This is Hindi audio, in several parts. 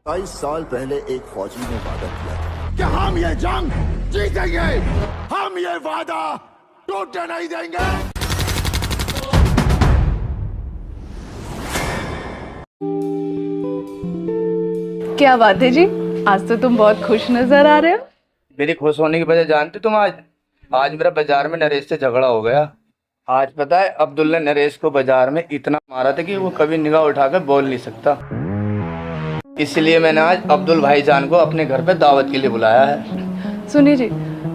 22 साल पहले एक फौजी ने वादा किया था कि हम ये जंग जीतेंगे, हम ये वादा टूटने नहीं देंगे। क्या बात है जी, आज तो तुम बहुत खुश नजर आ रहे हो। मेरी खुश होने की वजह जानते तुम? आज मेरा बाजार में नरेश से झगड़ा हो गया। आज पता है, अब्दुल ने नरेश को बाजार में इतना मारा था कि वो कभी निगाह उठाकर बोल नहीं सकता। इसलिए मैंने आज अब्दुल भाईजान को अपने घर पे दावत के लिए बुलाया है। सुनिए जी,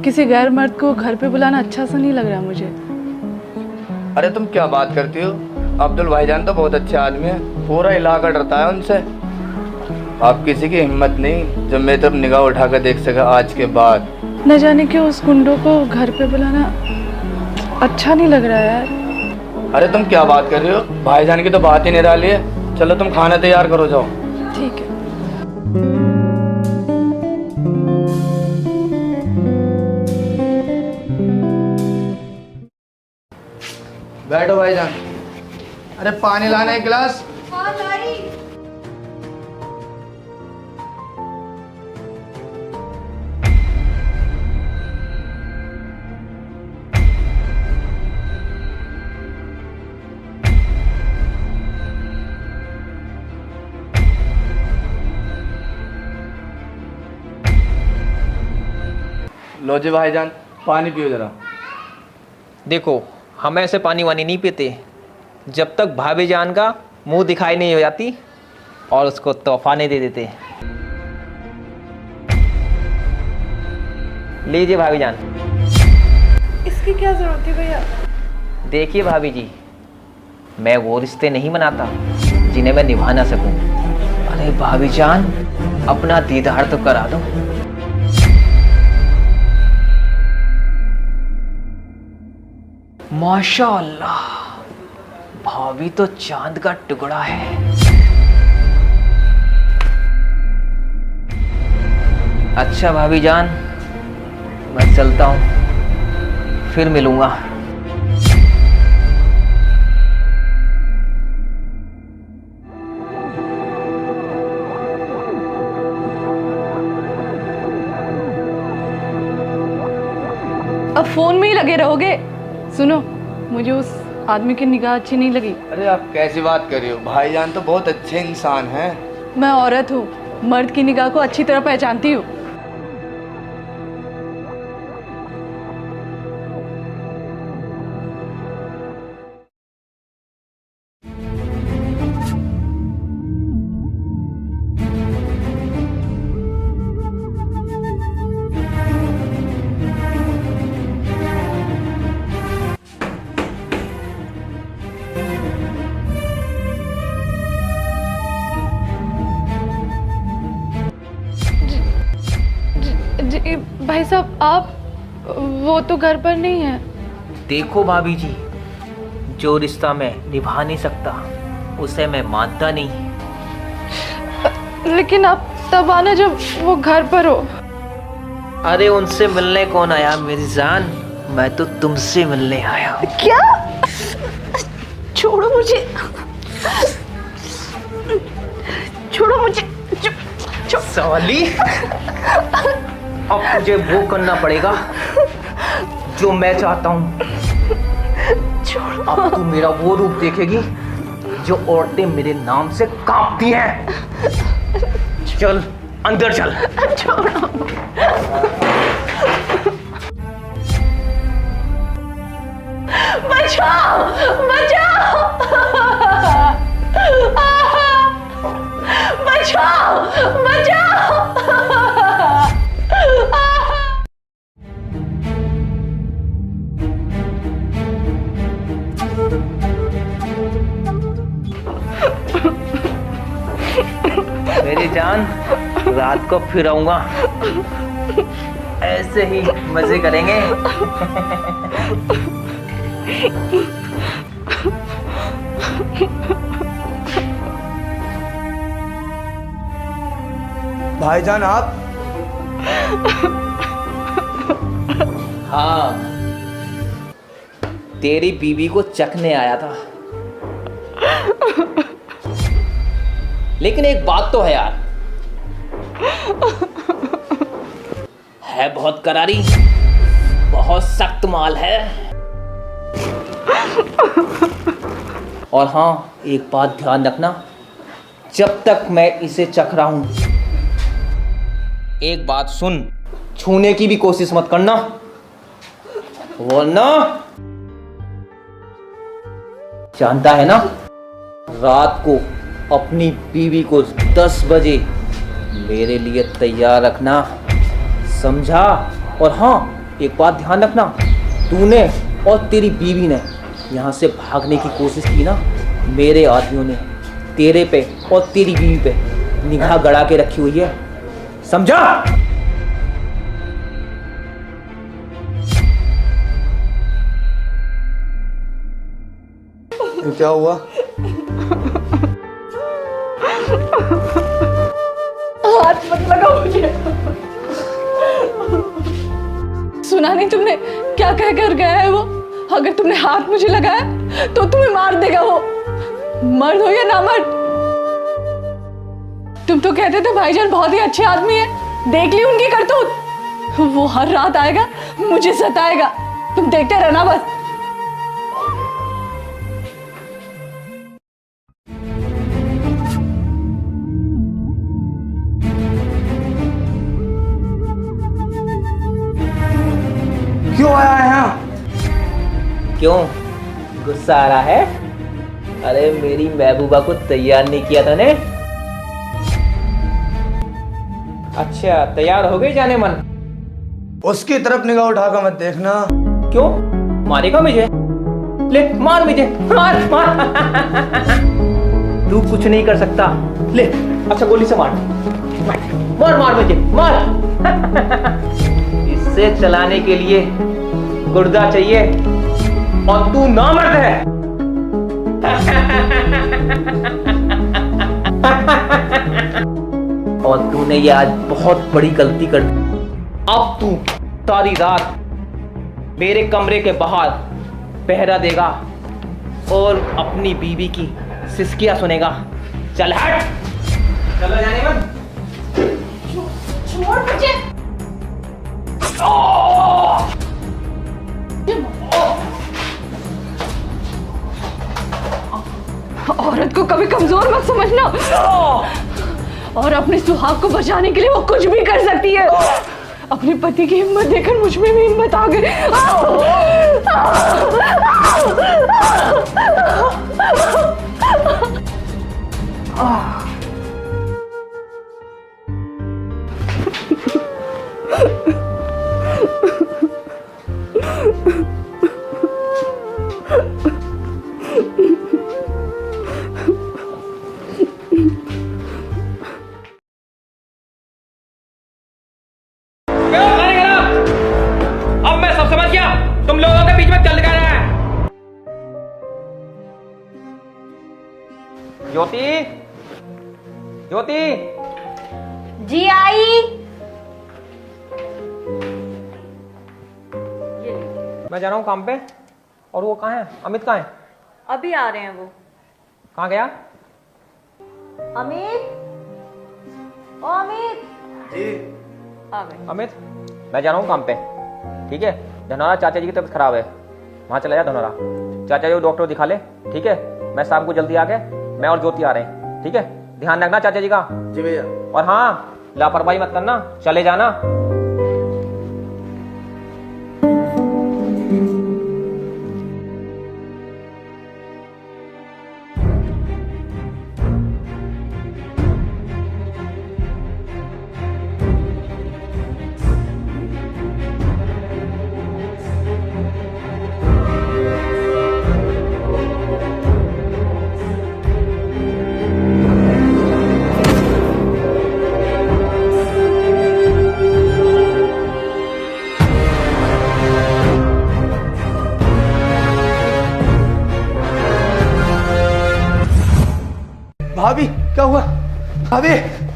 किसी गैर मर्द को घर पे बुलाना अच्छा सा नहीं लग रहा मुझे। अरे तुम क्या बात करती हो? अब्दुल भाईजान तो बहुत अच्छे आदमी है, पूरा इलाका डरता है उनसे। आप किसी की हिम्मत नहीं जब मैं तब निगाह उठाकर देख सका आज के बाद। न जाने क्यों उस गुंडों को घर पे बुलाना अच्छा नहीं लग रहा है यार। अरे तुम क्या बात कर रही हो? भाईजान की तो बात ही निराली है। चलो तुम खाना तैयार करो, जाओ। ठीक है। बैठो भाईजान। अरे पानी लाना एक गिलास। हाँ लाई। लो जी भाईजान, पानी पियो जरा। देखो, हम ऐसे पानी वानी नहीं पीते जब तक भाभी जान का मुंह दिखाई नहीं हो जाती और उसको तोहफा नहीं दे देते। लीजिए भाभी जान। इसकी क्या जरूरत है भैया? देखिए भाभी जी, मैं वो रिश्ते नहीं बनाता जिन्हें मैं निभा ना सकूं। अरे भाभी जान, अपना दीदार तो करा दो। माशाअल्लाह, भाभी तो चांद का टुकड़ा है। अच्छा भाभी जान, मैं चलता हूँ, फिर मिलूंगा। अब फोन में ही लगे रहोगे? सुनो, मुझे उस आदमी की निगाह अच्छी नहीं लगी। अरे आप कैसी बात कर रही हो? भाईजान तो बहुत अच्छे इंसान हैं। मैं औरत हूँ, मर्द की निगाह को अच्छी तरह पहचानती हूँ। जी भाई साहब, आप वो तो घर पर नहीं है। देखो भाभी जी, जो रिश्ता मैं निभा नहीं सकता उसे मैं मानता नहीं। लेकिन आप तब आना जब वो घर पर हो। अरे उनसे मिलने कौन आया मेरी जान, मैं तो तुमसे मिलने आया हूँ। क्या? छोड़ो मुझे, छोड़ो मुझे। साली, अब तुझे वो करना पड़ेगा जो मैं चाहता हूँ। अब तू मेरा वो रूप देखेगी जो औरतें मेरे नाम से कांपती हैं। चल अंदर चल। बचाओ, बचाओ, बचाओ, बचाओ। मेरी जान, रात को फिर आऊंगा, ऐसे ही मजे करेंगे। भाईजान आप? हाँ, तेरी बीवी को चखने आया था। लेकिन एक बात तो है यार, है बहुत करारी, बहुत सख्त माल है। और हाँ, एक बात ध्यान रखना, जब तक मैं इसे चख रहा हूं, एक बात सुन, छूने की भी कोशिश मत करना, वरना जानता है ना, रात को अपनी बीवी को 10 बजे मेरे लिए तैयार रखना, समझा? और हाँ, एक बात ध्यान रखना, तूने और तेरी बीवी ने यहाँ से भागने की कोशिश की ना, मेरे आदमियों ने तेरे पे और तेरी बीवी पे निगाह गड़ा के रखी हुई है, समझा? क्या हुआ? हाथ मत लगाओ मुझे। सुना नहीं तुमने क्या कह कर गया है वो? अगर तुमने हाथ मुझे लगाया तो तुम्हें मार देगा वो, मर्द हो या ना मर्द। तुम तो कहते थे भाईजान बहुत ही अच्छे आदमी है, देख ली उनकी करतूत। वो हर रात आएगा, मुझे सताएगा, तुम देखते रहना बस। क्यों आया है यहाँ? क्यों गुस्सा आ रहा है? अरे मेरी महबूबा को तैयार नहीं किया था ने? अच्छा, तैयार हो गई जाने मन? उसकी तरफ निगाह उठाकर मत देखना। क्यों? मारेगा मुझे? ले मार मुझे, मार मार। तू कुछ नहीं कर सकता, ले अच्छा गोली से मार, मार मार मुझे, मार। इसे चलाने के लिए गुर्दा चाहिए और तू नामर्द है। और तूने ये आज बहुत बड़ी गलती कर दी। अब तू सारी रात मेरे कमरे के बाहर पहरा देगा और अपनी बीवी की सिसकियां सुनेगा। चल हट, चला जाने मत। छोड़ मुझे। औरत को कभी कमजोर मत समझना, और अपने सुहाग को बचाने के लिए वो कुछ भी कर सकती है। अपने पति की हिम्मत देखकर मुझ में भी हिम्मत आ गई। अब मैं सब समझ गया, तुम लोगों के बीच में चल क्या रहा है। ज्योति, ज्योति जी आई। मैं जा रहा हूँ काम पे। और वो कहाँ है? अमित कहाँ है? अभी आ रहे हैं वो। कहाँ गया? अमित, ओ अमित जी। आ गए। अमित, मैं जा रहा हूँ काम पे, ठीक है? धनौरा चाचा जी की तबीयत खराब है, वहाँ चला जा धनौरा। चाचा जी को डॉक्टर दिखा ले, ठीक है? मैं शाम को जल्दी आ गए, मैं और ज्योति आ रहे हैं, ठीक है? ध्यान रखना चाचा जी का। जी भैया। और हाँ, लापरवाही मत करना, चले जाना। भाभी क्या हुआ? भाभी,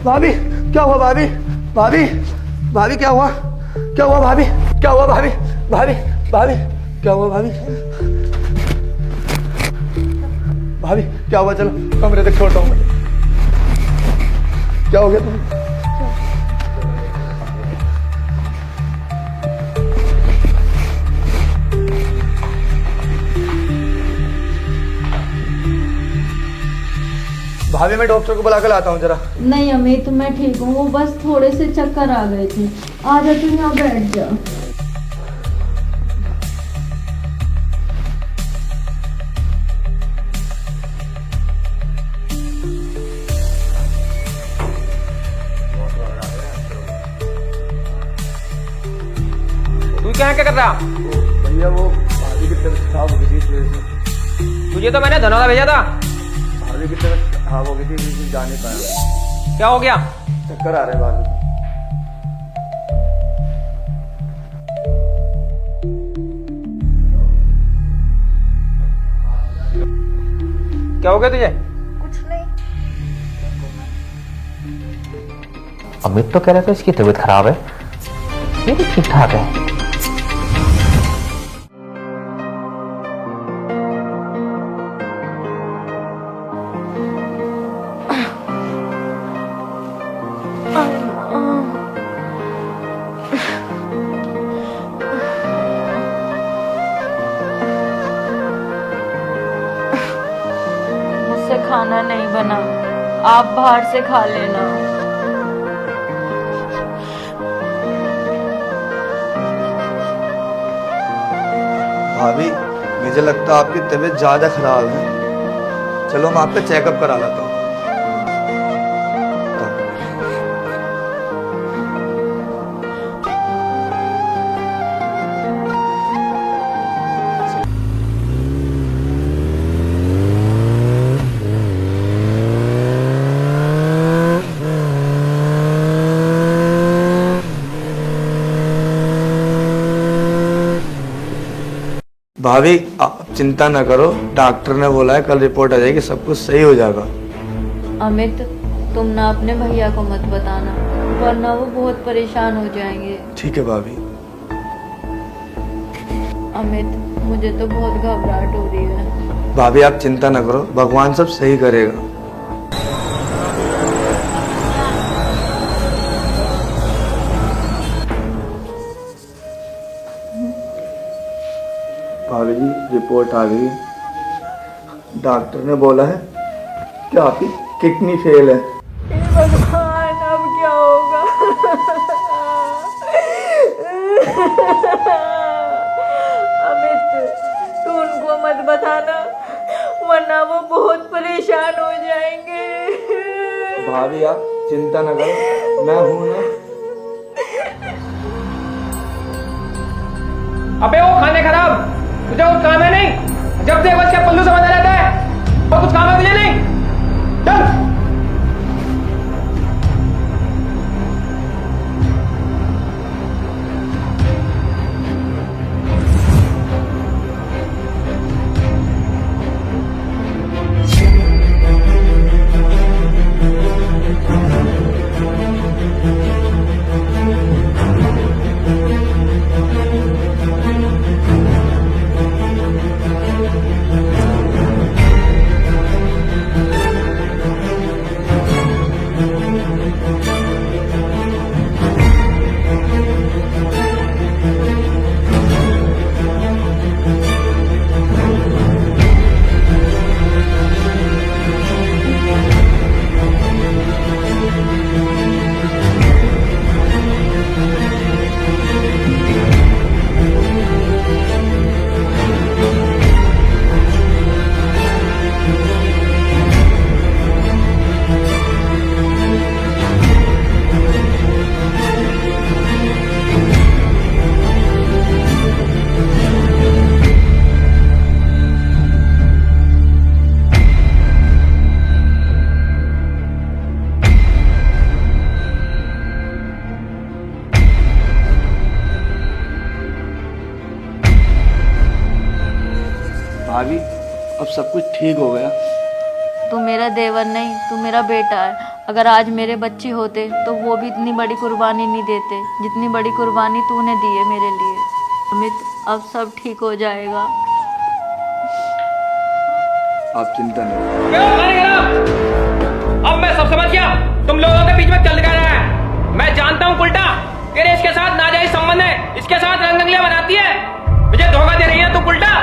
भाभी क्या हुआ? भाभी, भाभी, भाभी क्या हुआ? क्या हुआ भाभी? क्या हुआ भाभी? भाभी, भाभी क्या हुआ? भाभी, भाभी क्या हुआ? चलो कमरे तक छोड़ता हूँ मैं। क्या हो गया तुम्हें? भाभी मैं डॉक्टर को बुला कर लाता हूँ जरा। नहीं अमित मैं ठीक हूँ, वो बस थोड़े से चक्कर आ गए थे। आ जा तू यहाँ बैठ जा। तू क्या कर रहा? भैया वो भाभी की तबीयत खराब हो गई थी इस वजह से। तुझे तो मैंने धनौरा भेजा था। भाभी की तबीयत खराब हो गई थी इसलिए जा नहीं पाया। क्या हो गया? चक्कर आ रहे भाभी को। क्या हो गया तुझे? कुछ नहीं। अमित तो कह रहा था इसकी तबीयत खराब है, ये भी ठीक ठाक है। मुझसे खाना नहीं बना, आप बाहर से खा लेना। भाभी मुझे लगता है आपकी तबीयत ज्यादा खराब है, चलो मैं आपका चेकअप करा लाता हूँ। भाभी आप चिंता न करो, डॉक्टर ने बोला है कल रिपोर्ट आ जाएगी, सब कुछ सही हो जाएगा। अमित तुम ना अपने भैया को मत बताना, वरना वो बहुत परेशान हो जाएंगे। ठीक है भाभी। अमित मुझे तो बहुत घबराहट हो रही है। भाभी आप चिंता न करो, भगवान सब सही करेगा। भाभी जी रिपोर्ट आ गई, डॉक्टर ने बोला है कि आपकी किडनी फेल है। भगवान अब क्या होगा? अमित तू उनको मत बताना, वरना वो बहुत परेशान हो जाएंगे। भाभी आप चिंता न करो, मैं हूं ना। अबे वो खाने खराब, तुझे कुछ काम है नहीं? जब देखो इसके पल्लू से बंधा रहता है, और कुछ काम है तुझे नहीं? चल। भाभी अब सब कुछ ठीक हो गया। तू मेरा देवर नहीं, तू मेरा बेटा है। अगर आज मेरे बच्चे होते तो वो भी इतनी बड़ी कुर्बानी नहीं देते जितनी बड़ी कुर्बानी तूने दी है मेरे लिए। अमित अब सब ठीक हो जाएगा। आप चिंता नहीं। अब मैं सब समझ गया, तुम लोगों के बीच में चल कर रहा है। मैं जानता हूँ उल्टा तेरे इसके साथ नाजायज संबंध है, इसके साथ रंगंगलियां बनाती है, मुझे धोखा दे रही है तू उल्टा।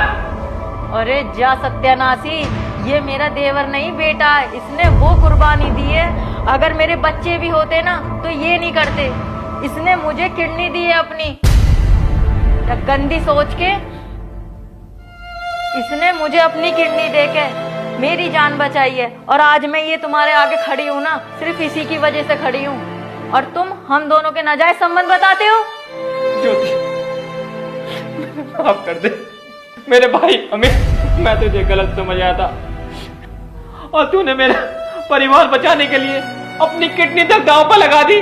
अरे जा सत्यानाशी, ये मेरा देवर नहीं बेटा है, इसने वो कुर्बानी दी है। अगर मेरे बच्चे भी होते ना तो ये नहीं करते। इसने मुझे किडनी दी है अपनी, या गंदी सोच के इसने मुझे अपनी किडनी देके मेरी जान बचाई है। और आज मैं ये तुम्हारे आगे खड़ी हूँ ना, सिर्फ इसी की वजह से खड़ी हूँ। और तुम हम दोनों के नाजायज संबंध बताते हो। ज्योति, माफ कर दे मेरे भाई अमित, मैं तुझे गलत समझ आया था और तूने मेरा परिवार बचाने के लिए अपनी किडनी तक दांव पर लगा दी।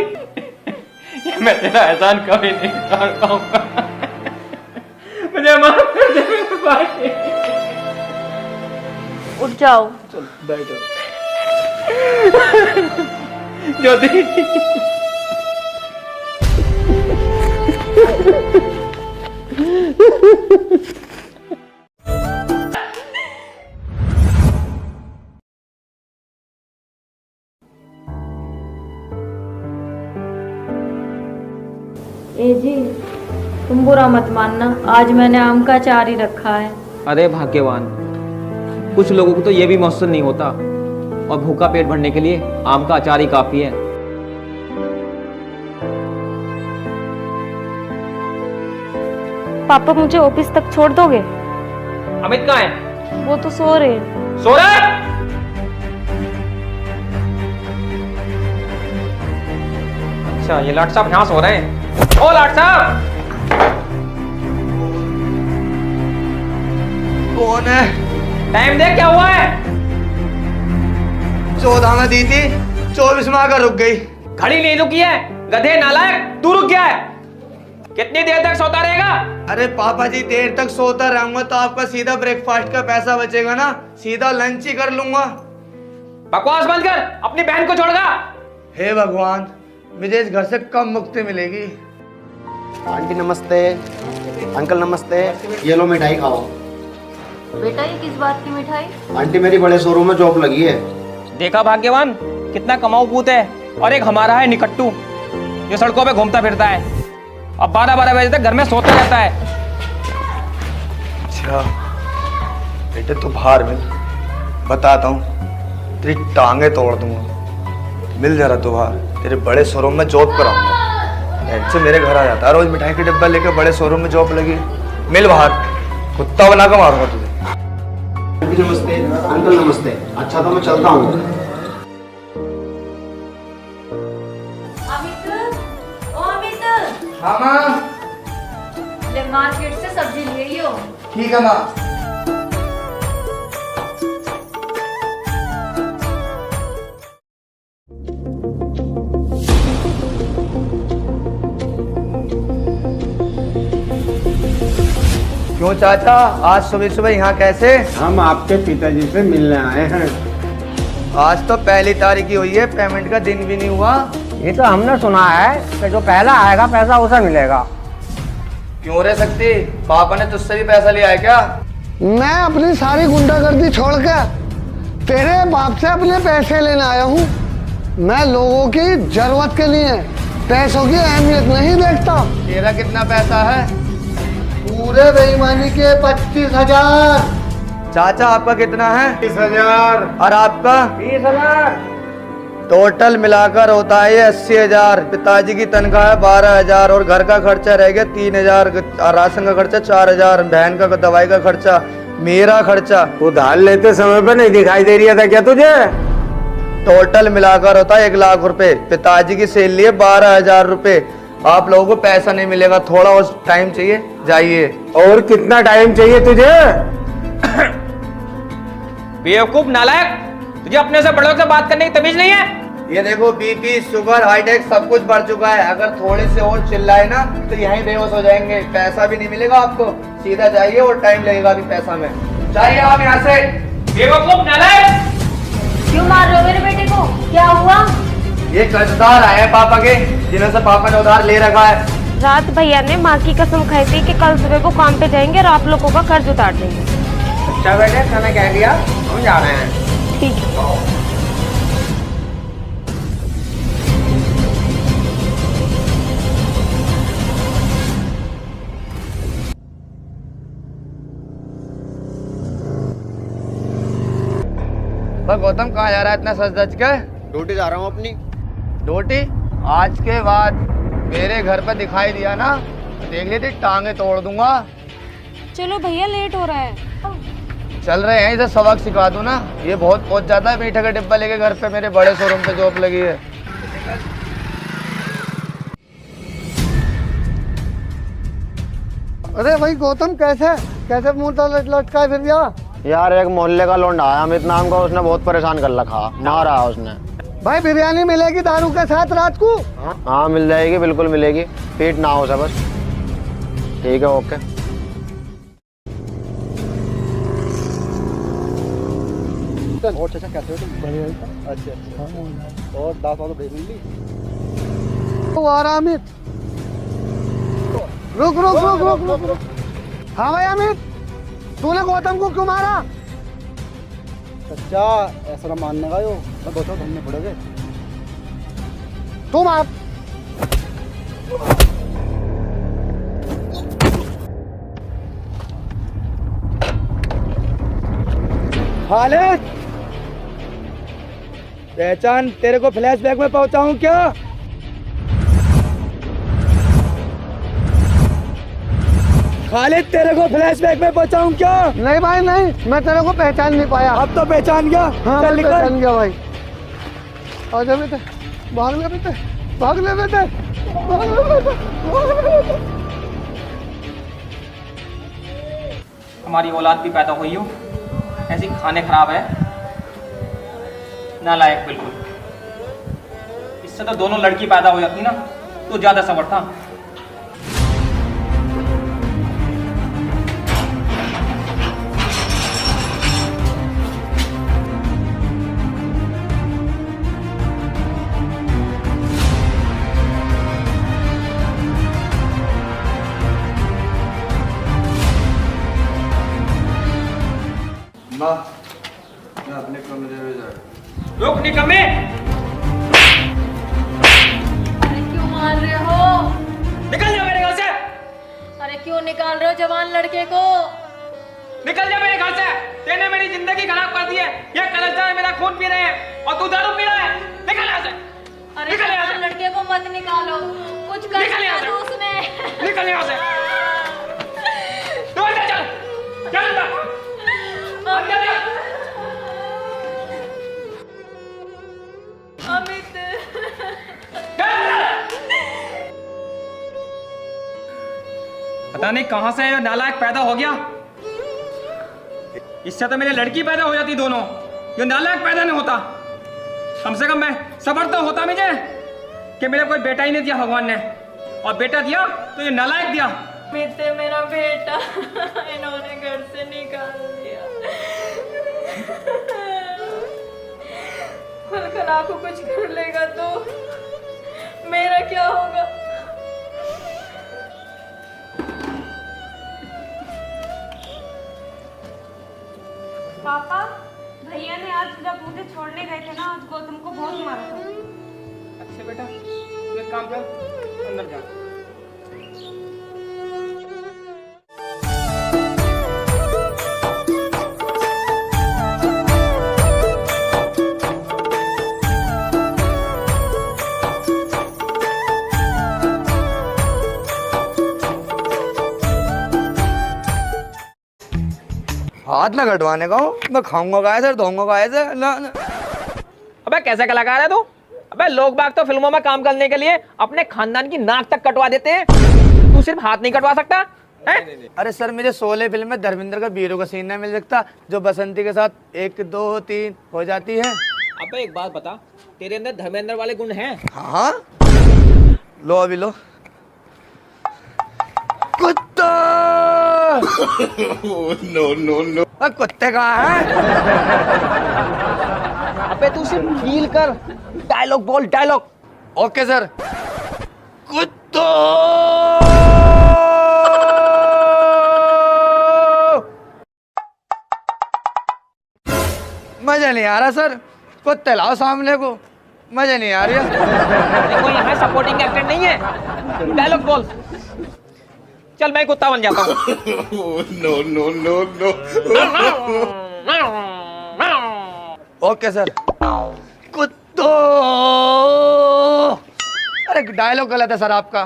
ये मैं तेरा एहसान कभी नहीं उतार पाऊंगा। मुझे माफ कर दे मेरे भाई। उठ जाओ। चल बैठो। ज्योति, ए जी, तुम बुरा मत मानना, आज मैंने आम का अचार ही रखा है। अरे भाग्यवान, कुछ लोगों को तो ये भी मौसम नहीं होता और भूखा पेट भरने के लिए आम का अचार ही काफी है। पापा मुझे ऑफिस तक छोड़ दोगे? अमित कहाँ है? वो तो सो रहे हैं। सो रहा है? अच्छा, ये लाट साहब यहाँ सो रहे हैं। ओ लाट साहब, कौन है? टाइम देख क्या हुआ है? 14 में दी थी, 24 में आकर रुक गई। घड़ी नहीं रुकी है, गधे नालायक, तू रुक गया है। कितनी देर तक सोता रहेगा? अरे पापा जी, देर तक सोता रहूंगा तो आपका सीधा ब्रेकफास्ट का पैसा बचेगा ना, सीधा लंच ही कर लूंगा। बकवास बंद कर, अपनी बहन को छोड़गा। हे भगवान, मुझे इस घर से कम मुक्ति मिलेगी। आंटी नमस्ते, अंकल नमस्ते, ये लो मिठाई खाओ। बेटा ये किस बात की मिठाई? आंटी मेरी बड़े शोरूम में जॉब लगी है। देखा भाग्यवान, कितना कमाऊ पूत है। और एक हमारा है निकट्टू, जो सड़कों पे घूमता फिरता है और 12-12 बजे तक घर में सोता रहता है। अच्छा बेटे, तू बाहर मिल, बताता हूँ, तेरी टांगे तोड़ दूंगा। मिल जरा तू बाहर, तेरे बड़े शोरूम में जॉब कराऊंगा। ऐसे मेरे घर आ जाता है रोज मिठाई के डिब्बा लेके, बड़े शोरूम में जॉब लगी। मिल बाहर, कुत्ता बना कर मारूंगा तुझे। आंटी नमस्ते, अंकल नमस्ते। अच्छा तो मैं चलता हूँ। अमित, ओ अमित, हाँ माँ। ले मार्केट से सब्जी ले आई हो। ठीक है माँ। क्यों चाचा, आज सुबह सुबह यहाँ कैसे? हम आपके पिताजी से मिलने आए हैं। आज तो पहली तारीख ही हुई है, पेमेंट का दिन भी नहीं हुआ। ये तो हमने सुना है कि जो पहला आएगा पैसा उसे मिलेगा। क्यों रह सकती, पापा ने तुझसे भी पैसा लिया है क्या? मैं अपनी सारी गुंडागर्दी छोड़कर तेरे बाप से अपने पैसे लेने आया हूँ। मैं लोगों की जरूरत के लिए पैसों की अहमियत नहीं देखता। तेरा कितना पैसा है? पूरे बेईमानी के 25,000। चाचा आपका कितना है? 30,000। और आपका? 20,000। टोटल मिलाकर होता है ये 80,000। पिताजी की तनख्वाह है 12,000 और घर का खर्चा रह गया 3,000, राशन का खर्चा 4,000, बहन का दवाई का खर्चा, मेरा खर्चा। उधार लेते समय पे नहीं दिखाई दे रहा था क्या तुझे? टोटल मिलाकर होता है 1 लाख रुपए। पिताजी की सेल लिए 12,000 रुपए। आप लोगों को पैसा नहीं मिलेगा, थोड़ा और टाइम चाहिए, जाइए। और कितना टाइम चाहिए तुझे? बेवकूफ नालायक, तुझे अपने से बड़ों से बात करने की तमीज नहीं है? ये देखो, बीपी, शुगर, हार्ट सब कुछ बढ़ चुका है। अगर थोड़े से और चिल्लाए ना तो यहीं बेहोश हो जाएंगे। पैसा भी नहीं मिलेगा आपको, सीधा जाइए और टाइम लगेगा भी पैसा में। जाइए आप यहाँ से। बेवकूफ नालायक, क्यों मार रहे हो मेरे बेटे को? क्या हुआ? ये कर्जदार आए हैं पापा के, जिन्हों से पापा ने उधार ले रखा है। रात भैया ने माँ की कसम खाई थी कि कल सुबह को काम पे जाएंगे और आप लोगों का कर्ज उतार देंगे। अच्छा बेटे, मैंने कह दिया, हम जा रहे हैं। ठीक है। गौतम कहाँ जा रहा है इतना सज धज के? ड्यूटी जा रहा हूँ अपनी। ड्यूटी? आज के बाद मेरे घर पर दिखाई दिया ना तो देख लेती टांगे तोड़ दूंगा। चलो भैया लेट हो रहा है। चल रहे हैं, इसे सबक सिखा दूं ना। ये बहुत पहुंच जाता है मीठे का डिब्बा लेके घर पे, मेरे बड़े शोरूम पे जॉब लगी है। अरे भाई गौतम कैसे कैसे मुंह तो लटका है फिर भैया? यार एक मोहल्ले का लौंडा आया अमित नाम का, उसने बहुत परेशान कर रखा, मारा है उसने। भाई बिरयानी मिलेगी दारू के साथ रात को? हाँ मिल जाएगी, बिल्कुल मिलेगी, पीट ना हो सब बस। ठीक है, ओके। और चाचा कैसे हो तुम? बढ़िया। अच्छा। और दांत वालों भेज ली? तो आ रहा अमित। रुक रुक रुक रुक रुक रुक। हाँ भाई अमित, तूने गौतम को क्यों मारा? चाचा ऐसा ना मानने का यो, मैं गौतम ढूंढने पड़ोगे। तुम आप खालिद, पहचान तेरे को फ्लैशबैक में पहुंचाऊं क्या? खालिद तेरे को फ्लैशबैक में पहुंचाऊं क्या? नहीं भाई नहीं, मैं तेरे को पहचान नहीं पाया। अब तो पहचान गया। हाँ चल मैं निकल। पहचान गया भाई। आजा बेटे, भाग ले बेटे, भाग ले बेटे, भाग ले बेटे, भाग ले बेटे। हमारी औलाद भी पैदा हुई हो ऐसी खाने खराब है, नालायक बिल्कुल। इससे तो दोनों लड़की पैदा हो जाती ना तो ज्यादा सबर था। अपने कमरे में जा। रुक निकम्मे। अरे क्यों मार रहे हो? निकल जा मेरे घर से। अरे क्यों निकाल रहे हो जवान लड़के को? निकल जा मेरे घर से। तेने मेरी जिंदगी खराब कर दी है। ये कलंजा मेरा खून पी रहे हैं और तू दारू पी रहा है। निकल यहाँ से। अरे जवान लड़के को मत निकालो, कुछ कर दिया उसने। निकल यहाँ से। तू अंदर चल। चल अंदर। अंदर चल। अमित, पता नहीं कहां से ये नालायक पैदा हो गया। इससे तो मेरी लड़की पैदा हो जाती दोनों, ये नालायक पैदा नहीं होता। कम से कम मैं सबर तो होता मुझे कि मेरे कोई बेटा ही नहीं दिया भगवान ने, और बेटा दिया तो ये नालायक दिया। अमित मेरा बेटा इन्होंने घर से निकाल दिया। कल को कुछ कर लेगा तो मेरा क्या होगा? पापा, भैया ने आज जब मुझे छोड़ने गए थे ना, आज गौतम को बहुत मारा था। अच्छा बेटा, तू एक काम कर, अंदर जा। हाथ ना कटवाने का हूँ, मैं खाऊंगा गाय से, धोऊंगा गाय से। अबे कैसे कलाकार है तू? अबे लोग बाग तो फिल्मों में काम करने के लिए अपने खानदान की नाक तक कटवा देते हैं, तू सिर्फ हाथ नहीं कटवा सकता है? अरे सर, मुझे शोले फिल्म में धर्मेंद्र का वीरों का सीन नहीं मिल सकता जो बसंती के साथ 1 2 3 हो जाती है। अबे एक बात बता, तेरे अंदर धर्मेंद्र वाले गुण हैं? हाँ, लो अभी लो। कुत्ता। No no no. कुत्ते का है? अबे तू सिर्फ फील कर, डायलॉग बोल, डायलॉग। Okay sir. कुत्ता। मजा नहीं आ रहा सर, कुत्ते लाओ सामने को, मजा नहीं आ रही। देखो यहाँ सपोर्टिंग एक्टर नहीं है, डायलॉग बोल। चल मैं कुत्ता बन जाता हूँ। No no no no. Okay sir. कुत्तो, अरे डायलॉग गलत है सर आपका।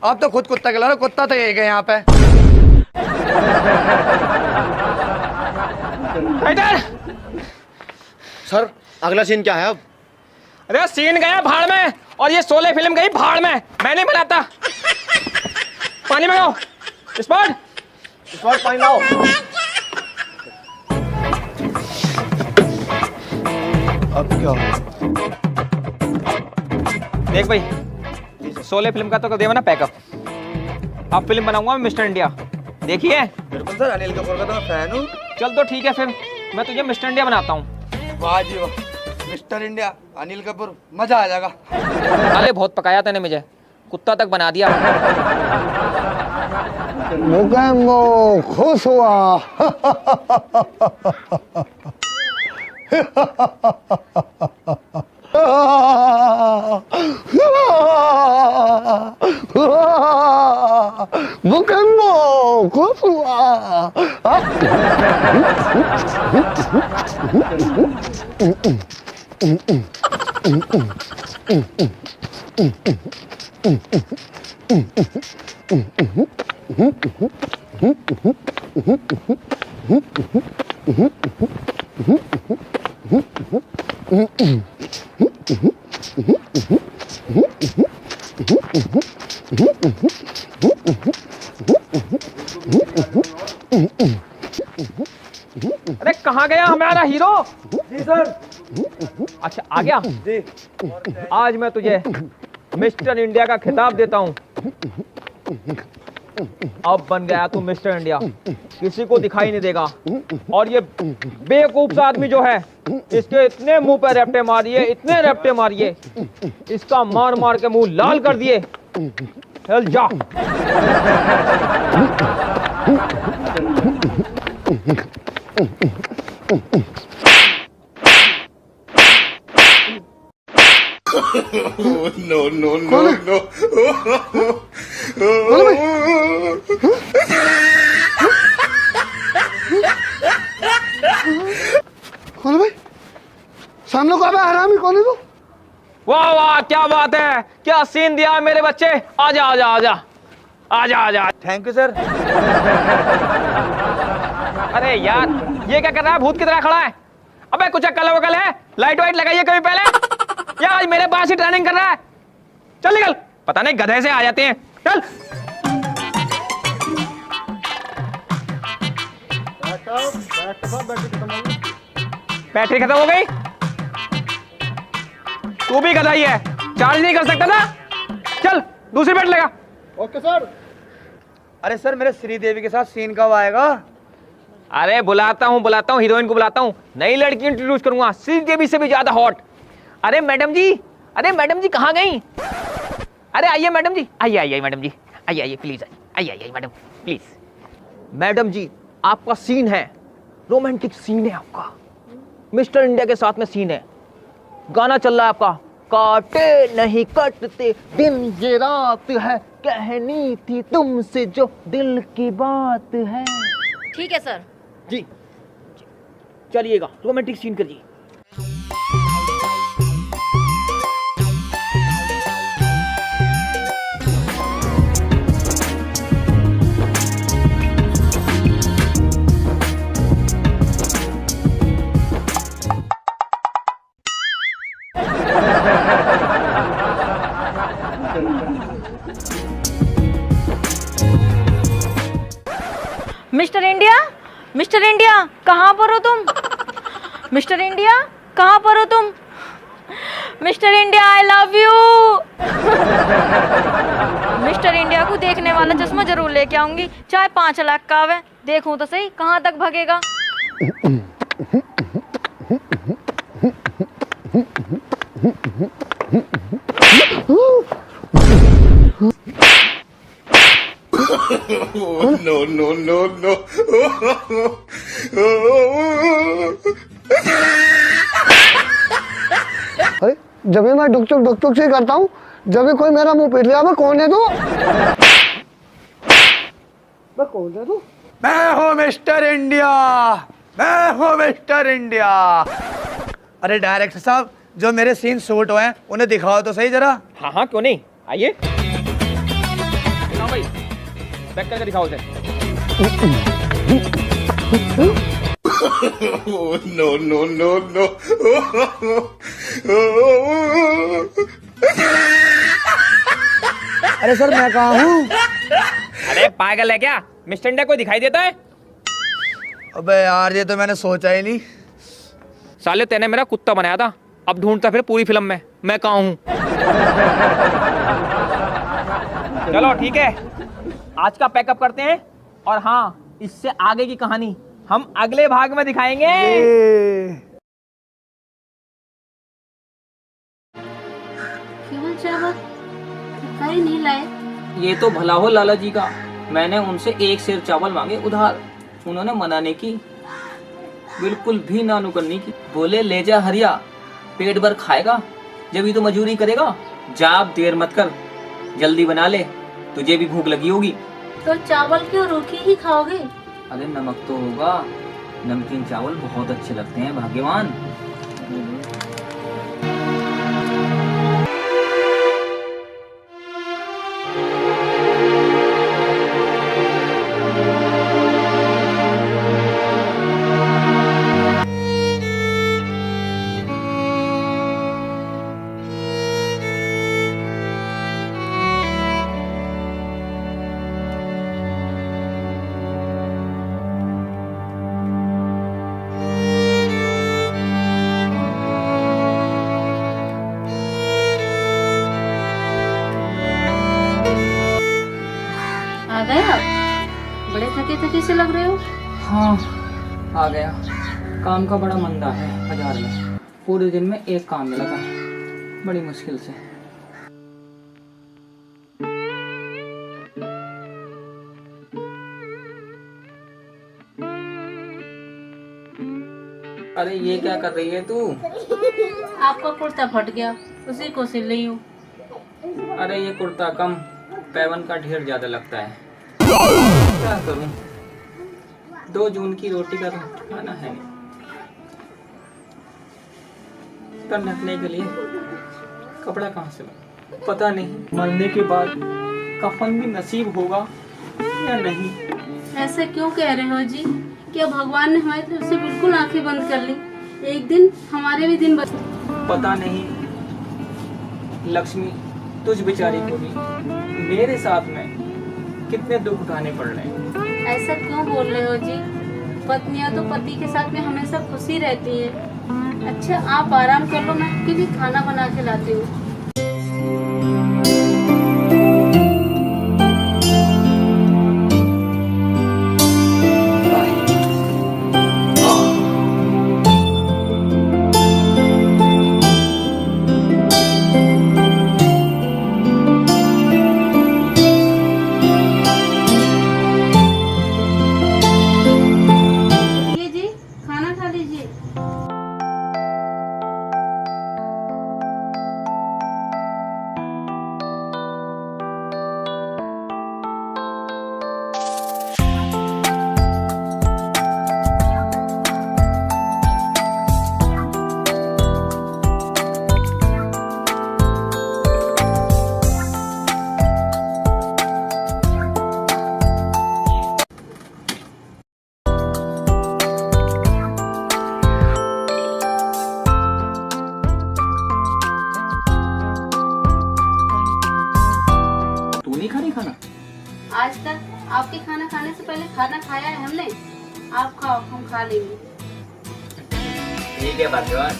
आप तो खुद कुत्ता खिला रहे हो, कुत्ता तो एक है यहाँ पे। सर अगला सीन क्या है अब? अरे सीन गया भाड़ में और ये 16 फिल्म गई भाड़ में। मैं नहीं बनाता। पानी मंगाओ। स्पॉट पानी लाओ। अब क्या? देख भाई, 16 फिल्म का तो कर देगा ना पैकअप। अब फिल्म बनाऊंगा मैं मिस्टर इंडिया। देखिए बिल्कुल सर, अनिल कपूर का तो मैं फैन हूँ। चल तो ठीक है, फिर मैं तुझे मिस्टर इंडिया बनाता हूँ। वाह जी वाह, मिस्टर इंडिया अनिल कपूर, मजा आ जाएगा। अरे बहुत पकाया तूने मुझे, कुत्ता तक बना दिया। मुकम्मो खुश हुआ। मुकम्मो खुश हुआ। अरे कहाँ गया हमारा हीरो? जी सर। अच्छा आ गया जी। आज मैं तुझे मिस्टर इंडिया का खिताब देता हूँ। अब बन गया तू मिस्टर इंडिया, किसी को दिखाई नहीं देगा। और ये बेवकूफ सा आदमी जो है, इसके इतने मुंह पे रैप्टे मारिए, इतने रैप्टे मारिए, इसका मार मार के मुंह लाल कर दिए। चल जा। No, no, no, no. कौन है भाई? सामने को हरामी कौन है तू? वाह वाह, क्या बात है, क्या सीन दिया मेरे बच्चे। आजा आजा आजा आजा आजा। Thank you sir. अरे यार ये क्या कर रहा है, भूत की तरह खड़ा है। अबे कुछ अक्ल वकल है, लाइट वाइट लगाइए कभी पहले। यार आज मेरे पास ही ट्रेनिंग कर रहा है। चल निकल, पता नहीं गधे से आ जाते हैं। चल बैटरी खत्म हो गई। तू भी गधा ही है, चार्ज नहीं कर सकता ना। चल दूसरी बैटरी लगा। Okay sir. अरे सर मेरे श्रीदेवी के साथ सीन कब आएगा? अरे बुलाता हूँ हीरोइन को बुलाता हूँ, नई लड़की इंट्रोड्यूस करूंगा, श्रीदेवी से भी ज्यादा हॉट। अरे मैडम जी कहाँ गई? अरे आइए मैडम जी, आइए मैडम जी, आइए प्लीज, आइए मैडम प्लीज। मैडम जी आपका सीन है, रोमांटिक सीन है आपका, मिस्टर इंडिया के साथ में सीन है। गाना चल रहा है आपका, काटे नहीं कटते दिन ये रात है, कहनी थी तुमसे जो दिल की बात है। ठीक है सर जी चलिएगा, रोमांटिक सीन करिए। मिस्टर इंडिया कहाँ पर हो तुम? मिस्टर इंडिया कहाँ पर हो तुम? Mister India I love you. Mister India को देखने वाला चश्मा जरूर लेके आऊंगी, चाहे 5 लाख का आवे। देखूं तो सही कहाँ तक भागेगा। No, no, no, no. अरे जब भी मैं डुक से करता हूँ, जब भी कोई मेरा मुंह पीट लिया, मैं कौन है तू? मैं कौन है तू? मैं हूँ मिस्टर इंडिया, मैं हूँ मिस्टर इंडिया। अरे डायरेक्टर साहब, जो मेरे सीन शूट हुए हैं उन्हें दिखाओ तो सही जरा। हाँ हाँ, क्यों नहीं, आइए। हाँ भाई, बैक करके दिखाओ उसे। No no no no. अरे सर मैं कहाँ हूँ? अरे पागल है क्या, मिस्टर इंडिया को दिखाई देता है? अबे यार, ये तो मैंने सोचा ही नहीं। साले तेने मेरा कुत्ता बनाया था, अब ढूंढता फिर पूरी फिल्म में मैं कहाँ हूँ। चलो ठीक है, आज का पैकअप करते हैं, और हाँ, इससे आगे की कहानी हम अगले भाग में दिखाएंगे। क्यों चावल कहीं नहीं लाए? ये तो भला हो लाला जी का, मैंने उनसे 1 सेर चावल मांगे उधार, उन्होंने मना नहीं की, बिल्कुल भी ना नुकरनी की। बोले ले जा हरिया, पेट भर खाएगा जब ही तो मजूरी करेगा। जा अब देर मत कर, जल्दी बना ले, तुझे भी भूख लगी होगी। तो चावल क्यों रूखी ही खाओगे? अरे नमक तो होगा, नमकीन चावल बहुत अच्छे लगते हैं भाग्यवान। आ गए आप? बड़े थके थके से लग रहे हो। हाँ आ गया, काम का बड़ा मंदा है बाजार में, पूरे दिन में एक काम मिला था, बड़ी मुश्किल से। अरे ये क्या कर रही है तू? आपका कुर्ता फट गया, उसी को सिल रही हूँ। अरे ये कुर्ता कम, पैवन का ढेर ज्यादा लगता है, क्या करूं? 2 जून की रोटी का तो खाना है, पर ढकने के लिए कपड़ा कहाँ से लाऊं? पता नहीं मरने के बाद कफन भी नसीब होगा या नहीं। ऐसे क्यों कह रहे हो जी? क्या भगवान ने हमारी तरफ से बिल्कुल आंखें बंद कर ली? एक दिन हमारे भी दिन पता नहीं लक्ष्मी, तुझ बेचारी को भी मेरे साथ में कितने दुख उठाने पड़ रहे हैं। ऐसा क्यों बोल रहे हो जी? पत्नियां तो पति के साथ में हमेशा खुशी रहती है। अच्छा आप आराम कर लो, मैं आपके लिए खाना बना के लाती हूँ। ये जी खाना खा लीजिए। तू नहीं खा रही खाना? आज तक आपके खाना खाने से पहले खाना खाया है हमने। आप खाओ, हम खा लेंगे। ठीक है भाग्यवान।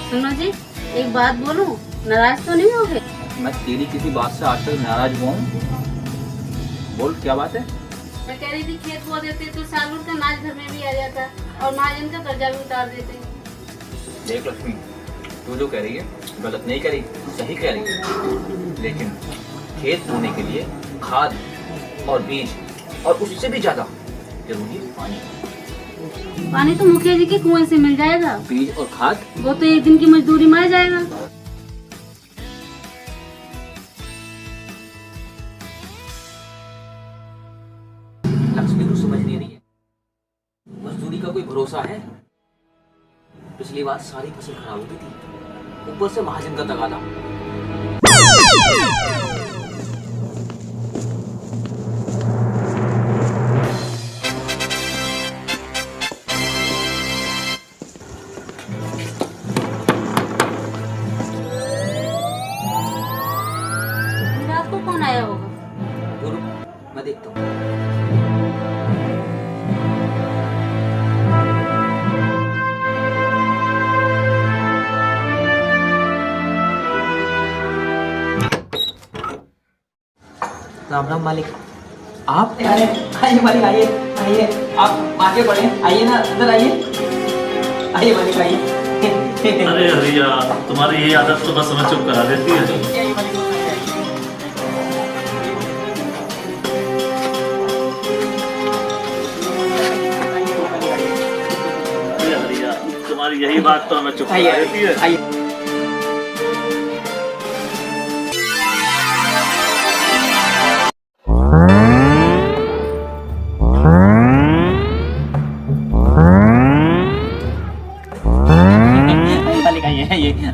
सुनो जी, एक बात बोलूं, नाराज तो नहीं होगे? मैं तेरी किसी बात से आज तक नाराज हुआ हूँ? बोल क्या बात है? मैं कह रही थी खेत बो देते तो सालूर का नाच घर में भी आ जाता और महाजन का कर्जा भी उतार देते। देख लक्ष्मी, तू जो कह रही है गलत नहीं कह रही, सही कह रही है, लेकिन खेत बोने के लिए खाद और बीज और उससे भी ज्यादा जरूरी है पानी। पानी तो मुखिया जी के कुएं से मिल जाएगा। बीज और खाद वो तो एक दिन की मजदूरी में आ जाएगा। भरोसा है? पिछली बार सारी फसल खराब हो गई थी, ऊपर से महाजन का तगादा। रात को कौन आया होगा? बोलो, मैं देखता हूँ। राम राम मालिक। आप? अरे आइए मालिक, आइए आइए, आप आगे बढ़े, आइए ना, अंदर आइए, आइए मालिक, आइए। अरे हरिया, तुम्हारी यही आदत तो बस हमें चुप करा देती है। आइए मालिक, अरे हरिया, तुम्हारी यही बात तो हमें चुप करा देती है। आइए।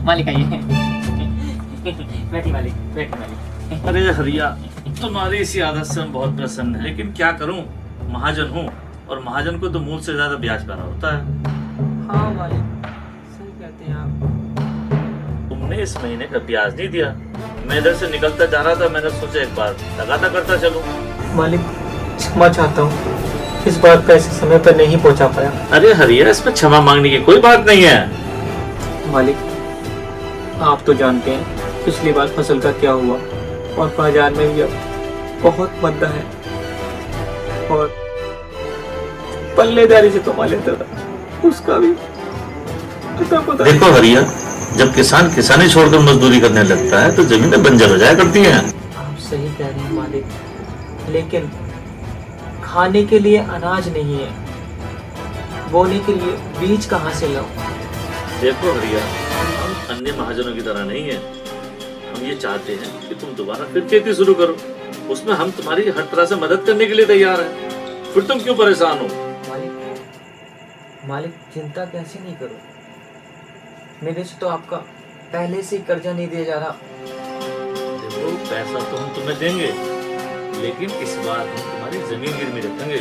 मालिक आइए, बैठी मालिक, बैठी मालिक। अरे हरिया, तुम्हारी इसी आदत से हम बहुत प्रसन्न हैं, लेकिन क्या करूं, महाजन हूं और महाजन को तो मूल से ज्यादा ब्याज पैदा होता है। हाँ मालिक, सही कहते हैं आप। तुमने इस महीने का ब्याज नहीं दिया। मैं इधर से निकलता जा रहा था, मैंने सोचा एक बार लगाता करता चलूं। मालिक क्षमा चाहता हूँ, इस बार पैसे समय पर नहीं पहुँचा पाया। अरे हरिया, इसमें क्षमा मांगने की कोई बात नहीं है। मालिक आप तो जानते हैं पिछली बार फसल का क्या हुआ, और बाजार में भी अब बहुत मंदा है, और पल्लेदारी से कमा लेता था, उसका भी पता। देखो हरिया, जब किसान किसानी छोड़कर मजदूरी करने लगता है तो जमीनें बंजर हो जाया करती हैं। आप सही कह रहे हैं मालिक, लेकिन खाने के लिए अनाज नहीं है, बोने के लिए बीज कहाँ से लाऊं? देखो हरिया, हम अन्य महाजनों की तरह नहीं है। हम ये चाहते हैं कि तुम दोबारा फिर खेती शुरू करो, उसमें हम तुम्हारी हर तरह से मदद करने के लिए तैयार हैं। फिर तुम क्यों परेशान हो? मालिक चिंता कैसे नहीं करूं, मेरे से तो आपका पहले से ही कर्जा नहीं दिया जा रहा। देखो, पैसा तो हम तुम्हें देंगे, लेकिन इस बार हम तुम्हारी जमीन गिरवी रखेंगे।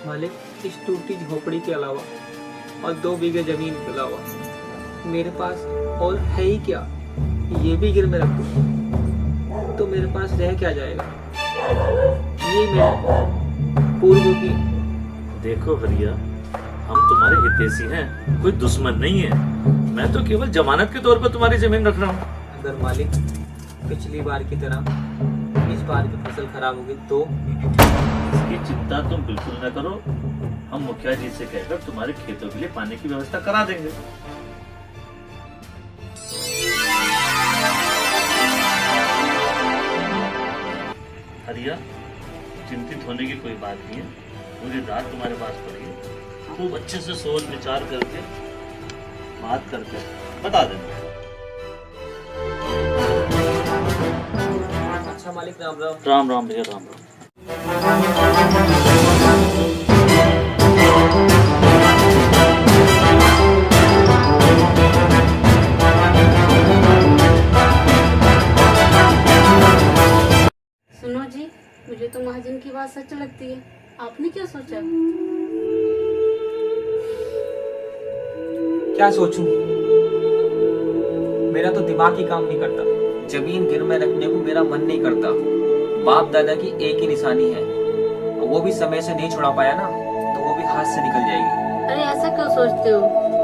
मालिक इस टूटी झोपड़ी के अलावा और 2 बीघे जमीन के अलावा मेरे पास और है ही क्या? ये भी गिर में रख दूं तो मेरे पास रह क्या जाएगा? ये मेरे पूर्व की। देखो हरिया, हम तुम्हारे हितैषी हैं, कोई दुश्मन नहीं है। मैं तो केवल जमानत के तौर पर तुम्हारी जमीन रख रहा हूँ। अगर मालिक पिछली बार की तरह इस बार की फसल खराब होगी तो? इसकी चिंता तुम बिल्कुल न करो, हम मुखिया जी से कहकर तुम्हारे खेतों के लिए पानी की व्यवस्था करा देंगे। हरिया, चिंतित होने की कोई बात नहीं है। पूरी रात तुम्हारे पास पड़ी है, खूब अच्छे से सोच विचार करके बात करके बता देना। अच्छा मालिक, राम राम। राम राम भैया, राम राम। सुनो जी, मुझे तो महाजन की बात सच लगती है। आपने क्या सोचा? क्या सोचूं? मेरा तो दिमाग ही काम नहीं करता। जमीन गिरवी रखने को मेरा मन नहीं करता। बाप दादा की एक ही निशानी है, और वो भी समय से नहीं छुड़ा पाया ना तो वो भी हाथ से निकल जाएगी। अरे ऐसा क्यों सोचते हो?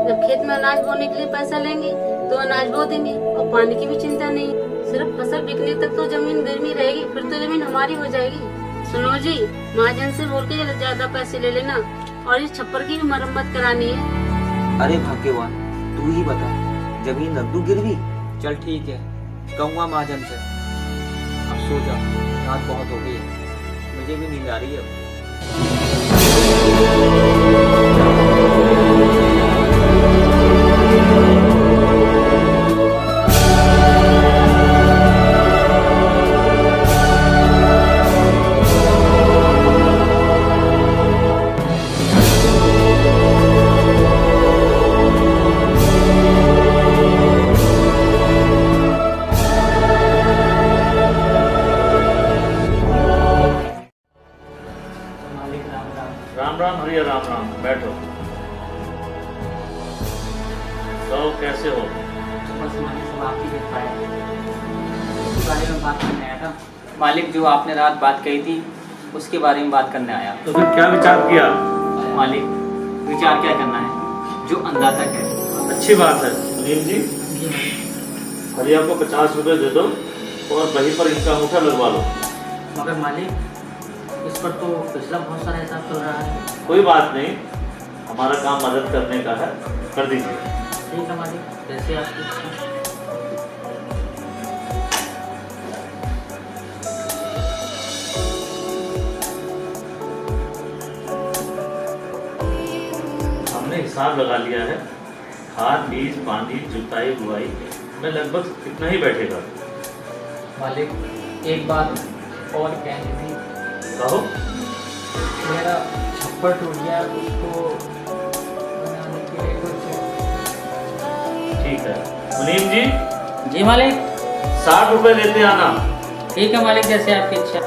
जब खेत में अनाज बोने के लिए पैसा लेंगे तो अनाज बो देंगे, और पानी की भी चिंता नहीं। सिर्फ फसल बिकने तक तो जमीन गर्मी रहेगी, फिर तो जमीन हमारी हो जाएगी। सुनो जी, महाजन से बोल के ज्यादा पैसे ले लेना, और इस छप्पर की भी मरम्मत करानी है। अरे भाग्यवान, तू ही बता, जमीन रख दूं गिरवी? चल ठीक है, कहूँगा महाजन से। अब सो जा, रात बहुत हो गई है, मुझे भी नींद आ रही है। राम राम, बैठो। तो कैसे हो? बस मालिक सब आपकी कृपा है। इसके बारे में बात करने आया था मालिक। जो आपने रात बात कही थी उसके बारे में बात करने आया। तो फिर क्या विचार किया? मालिक विचार क्या करना है, जो अंदाजा है। अच्छी बात है। मुनीम जी, हरिया को 50 रुपए दे दो और वहीं पर इनका अंगूठा लगवा लो। मगर मालिक इस पर तो पिछला बहुत सारा हिसाब चल रहा है। कोई बात नहीं, हमारा काम मदद करने का है, कर दीजिए। ठीक है मालिक, जैसे आपकी इच्छा। हमने हिसाब लगा लिया है। खाद, बीज, पानी, जुताई, बुआई में लगभग कितना ही बैठेगा। मालिक एक बात और कहनी थी। कहो। मेरा छप्पर टूट गया, उसको बनाने के लिए कुछ। ठीक है मुनीम जी। जी मालिक। 60 रुपए लेते आना। ठीक है मालिक, जैसे आपकी इच्छा।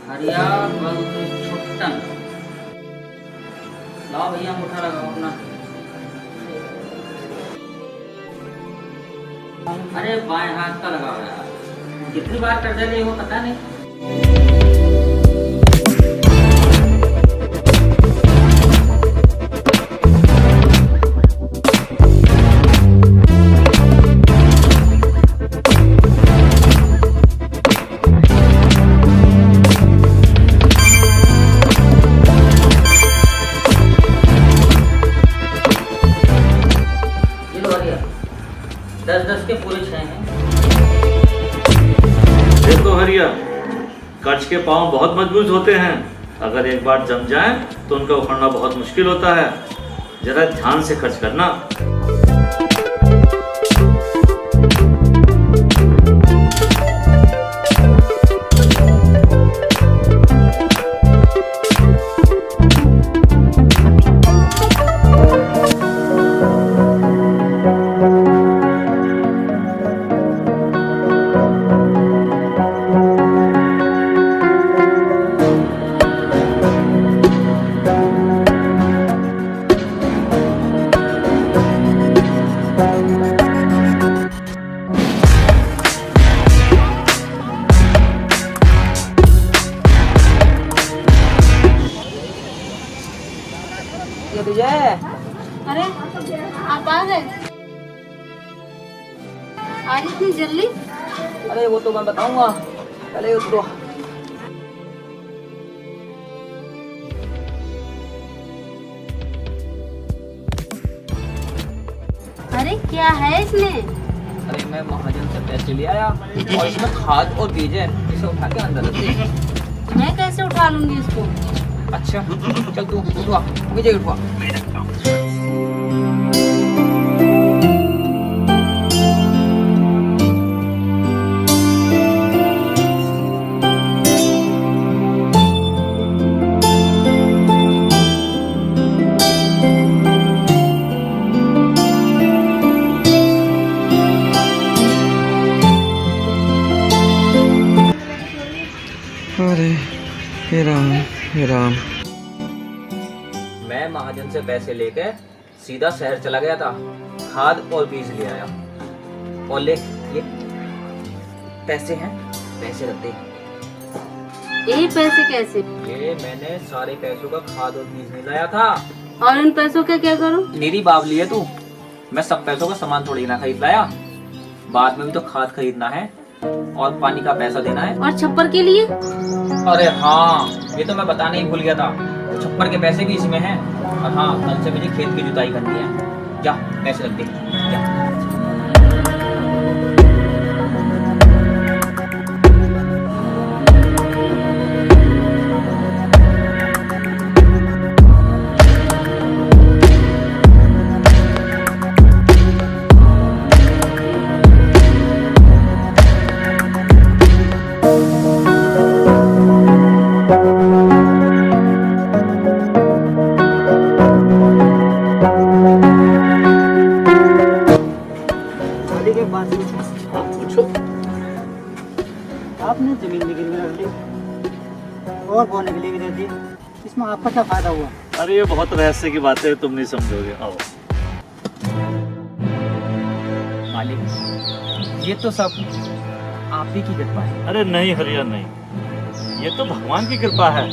हरिया छुट्टन लाओ भैया, अंगूठा लगाओ अपना। अरे बाएं हाथ का लगाओ यार, कितनी बार कर दे रही हो पता नहीं। ये लो हरिया, 10-10 के पूरे 6 हैं। देखो हरिया, कर्ज के पांव बहुत मजबूत होते हैं। अगर एक बार जम जाए तो उनका उखड़ना बहुत मुश्किल होता है। जरा ध्यान से खर्च करना। अरे आप आ गए आज इतनी जल्दी? अरे वो तो मैं बताऊंगा, पहले उतरो। अरे क्या है इसमें? अरे मैं महाजन से पैसे ले आया और इसमें खाद और बीज है, इसे उठा के अंदर रख दे। मैं कैसे उठा लूंगी इसको? अच्छा चल तू उठवा, मुझे उठवा। अरे हे राम हे राम। मैं महाजन से पैसे लेकर सीधा शहर चला गया था, खाद और बीज ले आया। और ले ये पैसे हैं, पैसे रख दे। यही पैसे कैसे? ये मैंने सारे पैसों का खाद और बीज में लाया था। और इन पैसों का क्या करूं? मेरी बावली है तू, मैं सब पैसों का सामान थोड़ी ना खरीद लाया। बाद में भी तो खाद खरीदना है और पानी का पैसा देना है। और छप्पर के लिए? अरे हाँ, ये तो मैं बताने ही भूल गया था, छप्पर के पैसे भी इसमें हैं। और हाँ, कल से मुझे खेत की जुताई करनी है। जा पैसे रख दे, जा। और बोलने के लिए भी दे दी, इसमें आपका क्या फायदा हुआ? अरे ये बहुत रहस्य की बातें तुम नहीं समझोगे। आओ। मालिक, ये तो सब आप ही की कृपा है। अरे नहीं हरिया नहीं, ये तो भगवान की कृपा है,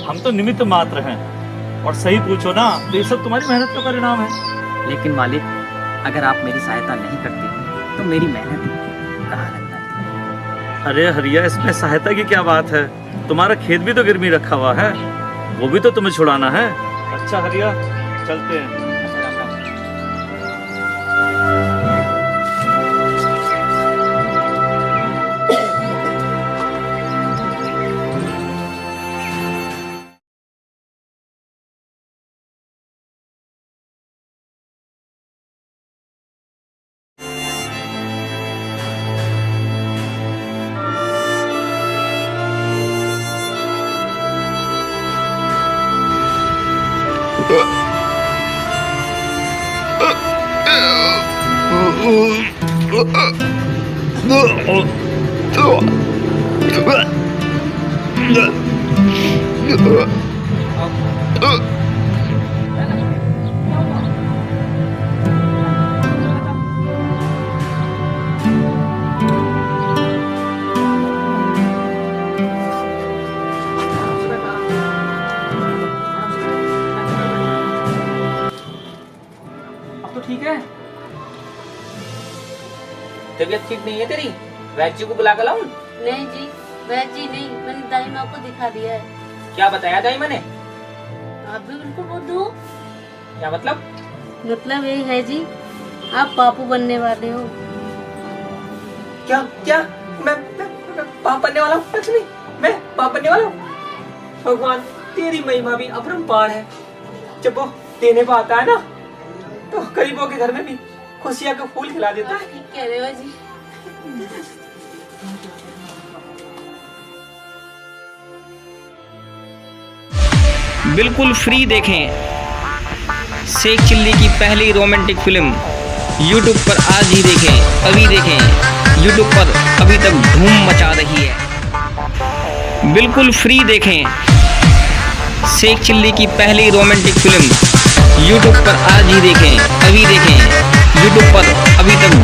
हम तो निमित्त मात्र हैं। और सही पूछो ना तो ये सब तुम्हारी मेहनत का परिणाम है। लेकिन मालिक, अगर आप मेरी सहायता नहीं करते तो मेरी मेहनत कहाँ लगता? अरे हरिया, इसमें सहायता की क्या बात है? तुम्हारा खेत भी तो गिरवी रखा हुआ है, वो भी तो तुम्हें छुड़ाना है। अच्छा हरिया, चलते हैं। ठीक है? तबीयत ठीक नहीं है तेरी? वैद्य जी को बुला कर लाऊं? नहीं जी, वैद्य जी नहीं, मैंने दाई माँ को दिखा दिया है। क्या बताया दाई माँ ने? आप भी बिल्कुल बुद्ध हो। क्या मतलब? मतलब यही है जी, आप पापू बनने वाले हो। क्या क्या? मैं पाप बनने वाला हूँ? लक्ष्मी, मैं पाप बनने वाला हूँ? भगवान, तेरी महिमा भी अपरंपार है। जब वो देने को आता है ना, तो गरीबों के घर में भी खुशियां के फूल खिला देता है। ठीक कह रहे हो जी। बिल्कुल फ्री देखें शेख चिल्ली की पहली रोमांटिक फिल्म YouTube पर आज ही देखें, अभी देखें। YouTube पर अभी तक धूम मचा रही है। बिल्कुल फ्री देखें शेख चिल्ली की पहली रोमांटिक फिल्म YouTube पर आज ही देखें, अभी देखें। YouTube पर अभी तक